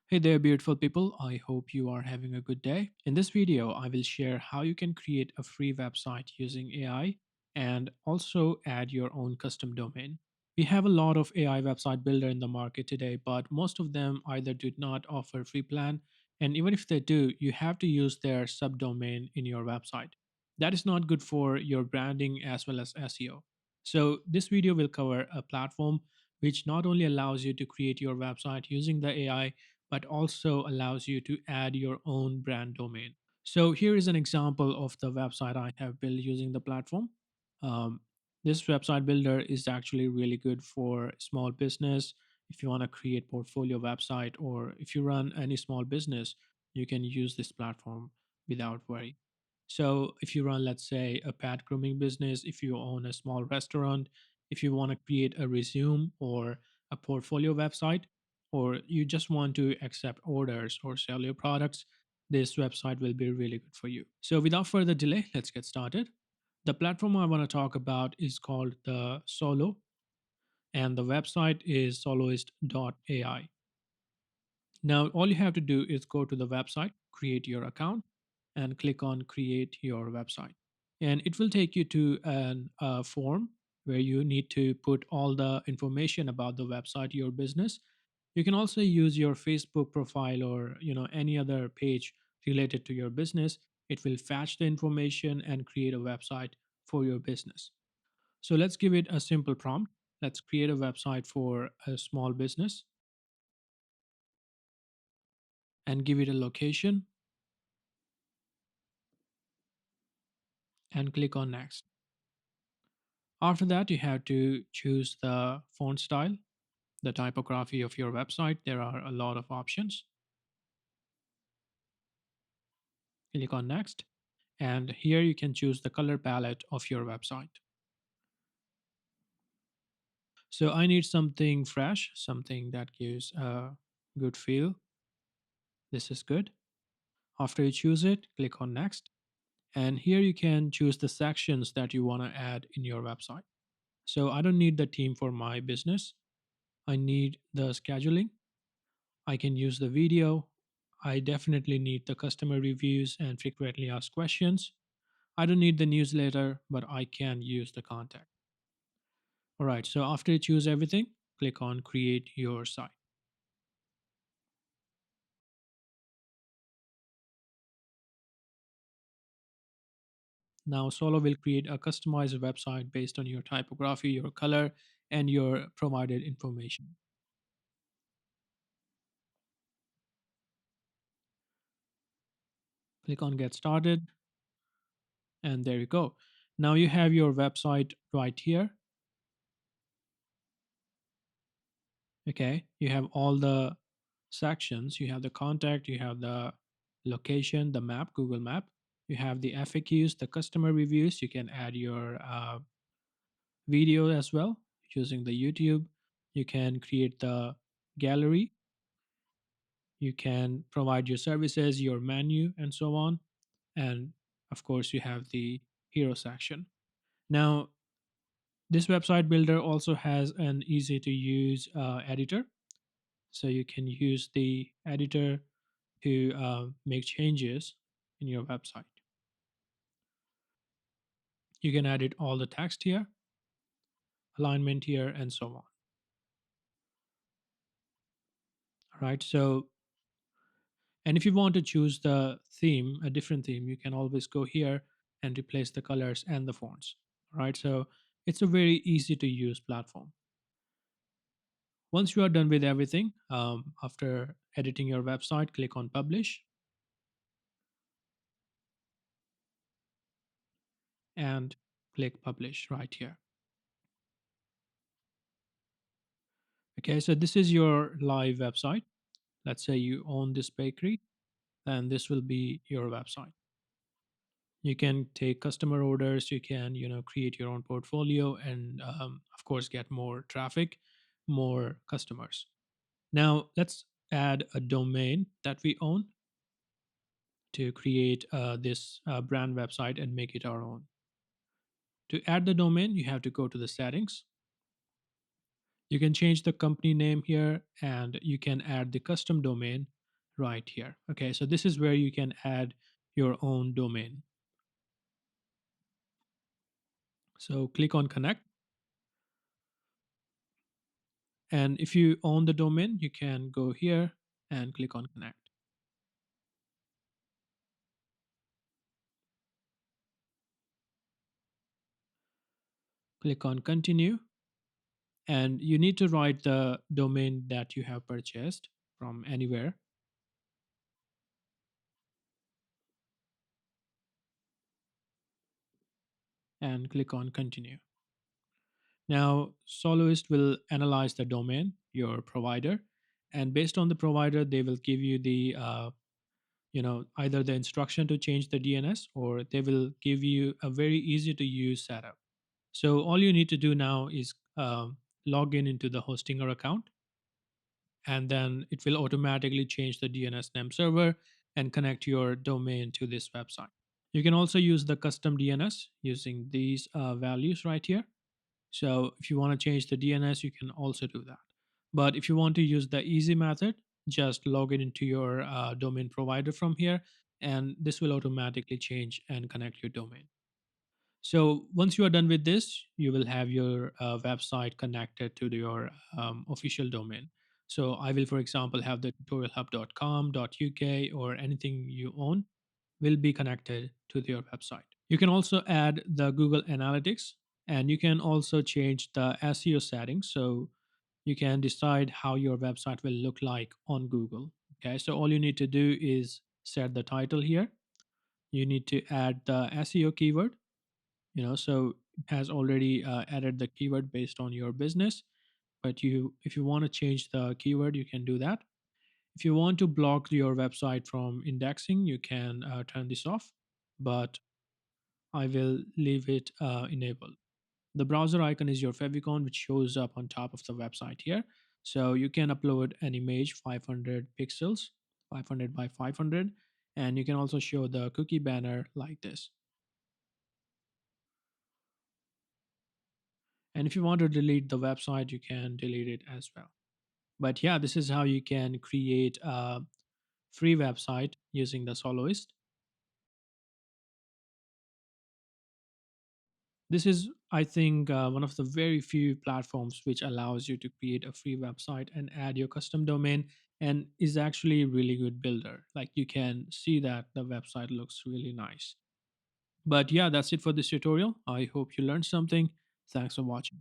Hey there, beautiful people. I hope you are having a good day. In this video, I will share how you can create a free website using AI and also add your own custom domain. We have a lot of AI website builder in the market today, but most of them either do not offer free plan, and even if they do, you have to use their subdomain in your website. That is not good for your branding as well as SEO. So this video will cover a platform which not only allows you to create your website using the AI but also allows you to add your own brand domain. So here is an example of the website I have built using the platform. Um, this website builder is actually really good for small business. If you want to create portfolio website or if you run any small business, you can use this platform without worry. So if you run, let's say, a pet grooming business, if you own a small restaurant, if you want to create a resume or a portfolio website, or you just want to accept orders or sell your products, this website will be really good for you. So, without further delay, let's get started. The platform I want to talk about is called the Solo, and the website is soloist.ai. Now, all you have to do is go to the website, create your account, and click on Create Your Website. And it will take you to a form where you need to put all the information about the website, your business. You can also use your Facebook profile or any other page related to your business. It will fetch the information and create a website for your business. So let's give it a simple prompt. Let's create a website for a small business and give it a location and click on next. After that, you have to choose the font style, the typography of your website. There are a lot of options. Click on next. And here you can choose the color palette of your website. So I need something fresh, something that gives a good feel. This is good. After you choose it, click on next. And here you can choose the sections that you want to add in your website. So I don't need the theme for my business. I need the scheduling. I can use the video. I definitely need the customer reviews and frequently asked questions. I don't need the newsletter, but I can use the contact. All right, so after you choose everything, click on Create Your Site. Now, Solo will create a customized website based on your typography, your color, and your provided information. Click on Get Started, and there you go. Now you have your website right here. Okay, you have all the sections. You have the contact, you have the location, the map, Google Map. You have the FAQs, the customer reviews. You can add your video as well using the YouTube. You can create the gallery. You can provide your services, your menu, and so on. And of course, you have the hero section. Now, this website builder also has an easy to use editor. So you can use the editor to make changes in your website. You can edit all the text here, alignment here, and so on. All right. So, and if you want to choose the theme, a different theme, you can always go here and replace the colors and the fonts. All right. So it's a very easy to use platform. Once you are done with everything, after editing your website, click on Publish and click Publish right here. Okay, so this is your live website. Let's say you own this bakery, then this will be your website. You can take customer orders, you can create your own portfolio, and of course get more traffic, more customers. Now let's add a domain that we own to create this brand website and make it our own. To add the domain, you have to go to the settings. You can change the company name here and you can add the custom domain right here. Okay, so this is where you can add your own domain. So click on connect. And if you own the domain, you can go here and click on connect. Click on continue. And you need to write the domain that you have purchased from anywhere and click on continue. Now, Soloist will analyze the domain, your provider, and based on the provider, they will give you the either the instruction to change the DNS or they will give you a very easy to use setup. So all you need to do now is log in into the Hostinger account, and then it will automatically change the DNS name server and connect your domain to this website. You can also use the custom DNS using these values right here. So if you want to change the DNS, you can also do that. But if you want to use the easy method, just log in into your domain provider from here, and this will automatically change and connect your domain. So once you are done with this, you will have your website connected to your official domain. So I will, for example, have the tutorialhub.com.uk or anything you own will be connected to your website. You can also add the Google Analytics, and you can also change the SEO settings. So you can decide how your website will look like on Google. Okay, so all you need to do is set the title here. You need to add the SEO keyword, so it has already added the keyword based on your business. But if you want to change the keyword, you can do that. If you want to block your website from indexing, you can turn this off, but I will leave it enabled. The browser icon is your favicon, which shows up on top of the website here. So you can upload an image 500 pixels, 500 by 500, and you can also show the cookie banner like this. And if you want to delete the website, you can delete it as well. But yeah, this is how you can create a free website using the Soloist. This is, I think, one of the very few platforms which allows you to create a free website and add your custom domain, and is actually a really good builder. Like you can see that the website looks really nice. But yeah, that's it for this tutorial. I hope you learned something. Thanks for watching.